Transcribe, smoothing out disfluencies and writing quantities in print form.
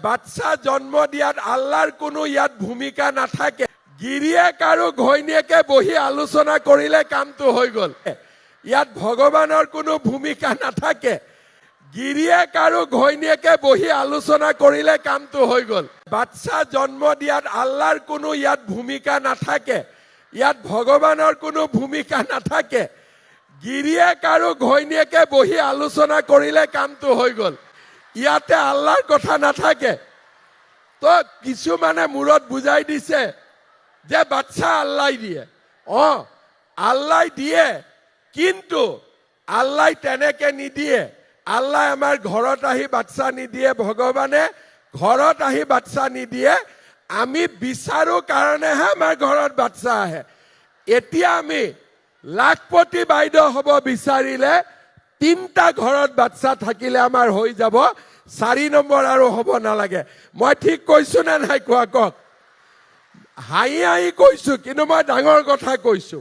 বাচ্চা জন্ম দিয়াত আল্লাহৰ কোনো ইয়াত ভূমিকা নাথাকে। গিৰিয়েক আৰু ঘৈণীয়েকে বহি আলোচনা কৰিলে কামটো হৈ গ'ল। ইয়াত ভগৱানৰ কোনো ভূমিকা নাথাকে। গিৰিয়েক আৰু ঘৈণীয়েকে বহি আলোচনা কৰিলে কামটো হৈ গ'ল। বাচ্চা জন্ম দিয়াত আল্লাহৰ কোনো ইয়াত ভূমিকা নাথাকে। ইয়াত ভগৱানৰ কোনো ভূমিকা নাথাকে। গিৰিয়েক আৰু ঘৈণীয়েকে বহি আলোচনা কৰিলে কামটো হৈ গ'ল। ইয়াতে আল্লাহৰ কথা নাথাকে। তো কিছুমানে মূৰত বুজাই দিছে যে বাচ্চা আল্লাহ দিয়ে। আল্লাহ দিয়ে, কিন্তু আল্লাহ তেনেকে নিদিয়ে। আল্লাহ আমাৰ ঘৰত আহি বাচ্চা নিদিয়ে, ভগৱানে ঘৰত আহি বাচ্চা নিদিয়ে। আমি বিচাৰো কাৰণেহে আমাৰ ঘৰত বাচ্চা আহে। এতিয়া আমি লাখপতি বাইদেউ হ'ব বিচাৰিলে 3টা ঘৰত বাচ্চা থাকিলে আমাৰ হৈ যাব, 4 নম্বৰ আৰু হ'ব নালাগে। মই ঠিক কৈছো নে নাই কোৱা কওক? হাঁহি হাঁহি কৈছো, কিন্তু মই ডাঙৰ কথা কৈছো।